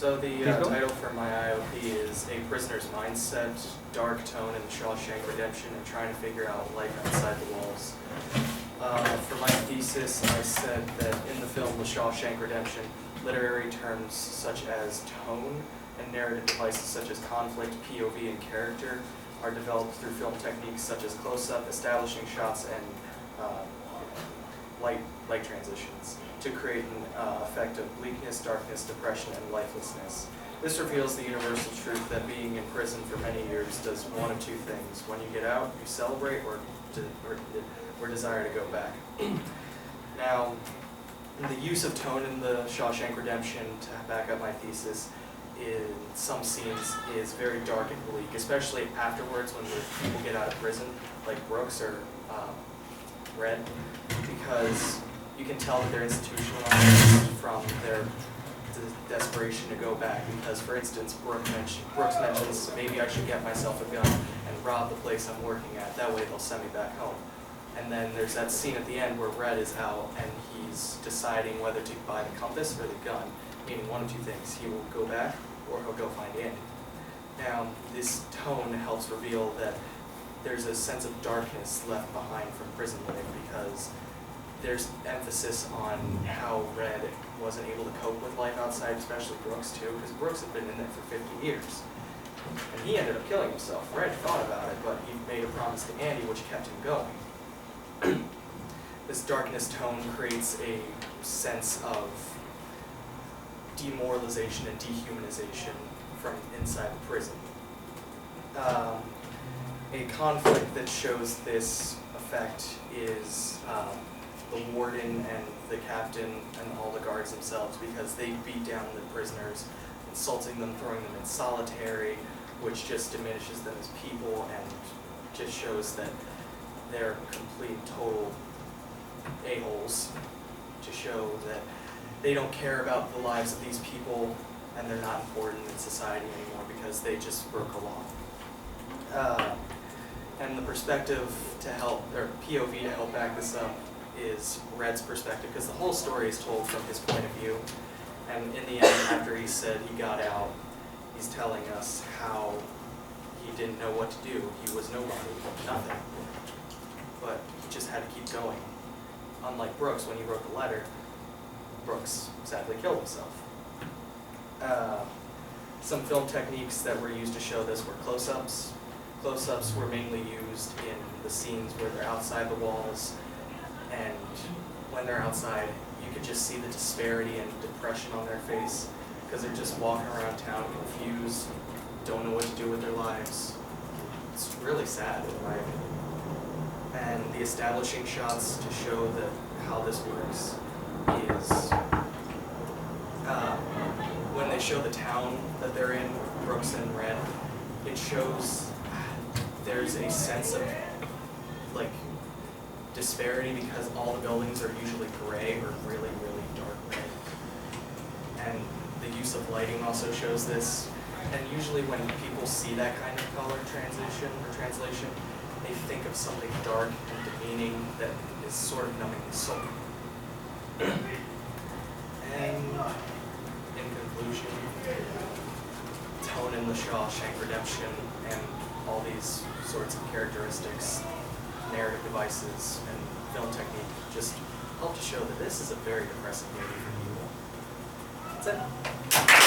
So the title for my IOP is A Prisoner's Mindset, Dark Tone in Shawshank Redemption, and trying to figure out life outside the walls. For my thesis, I said that in the film The Shawshank Redemption, literary terms such as tone and narrative devices such as conflict, POV, and character are developed through film techniques such as close-up, establishing shots, and light transitions to create an effect of bleakness, darkness, depression, and lifelessness. This reveals the universal truth that being in prison for many years does one of two things. When you get out, you celebrate or desire to go back. Now, the use of tone in the Shawshank Redemption, to back up my thesis, in some scenes is very dark and bleak, especially afterwards when the people get out of prison, like Brooks or Red, because you can tell that they're institutionalized from their desperation to go back. Because, for instance, Brooks mentions, maybe I should get myself a gun and rob the place I'm working at. That way they'll send me back home. And then there's that scene at the end where Red is out and he's deciding whether to buy the compass or the gun, meaning one of two things. He will go back or he'll go find Andy. Now, this tone helps reveal that there's a sense of darkness left behind from prison life, because there's emphasis on how Red wasn't able to cope with life outside, especially Brooks too, because Brooks had been in there for 50 years. And he ended up killing himself. Red thought about it, but he made a promise to Andy, which kept him going. This darkness tone creates a sense of demoralization and dehumanization from inside the prison. A conflict that shows this effect is the warden and the captain and all the guards themselves, because they beat down the prisoners, insulting them, throwing them in solitary, which just diminishes them as people and just shows that they're complete, total a-holes, to show that they don't care about the lives of these people and they're not important in society anymore because they just broke a law. And the perspective to help, or POV to help back this up, is Red's perspective, because the whole story is told from his point of view. And in the end, after he said he got out, he's telling us how he didn't know what to do. He was nobody, nothing. But he just had to keep going. Unlike Brooks, when he wrote the letter, Brooks sadly killed himself. Some film techniques that were used to show this were close-ups. Close-ups were mainly used in the scenes where they're outside the walls, and when they're outside, you could just see the disparity and depression on their face, because they're just walking around town confused, don't know what to do with their lives. It's really sad, right? And the establishing shots to show that how this works is when they show the town that they're in, Brooks and Red, it shows there's a sense of like disparity, because all the buildings are usually gray or really, really dark red. And the use of lighting also shows this. And usually when people see that kind of color transition or translation, they think of something dark and demeaning that is sort of numbing the soul. And in conclusion, tone in the Shawshank Redemption and all these sorts of characteristics, narrative devices, and film technique just help to show that this is a very depressing movie for people. That's it.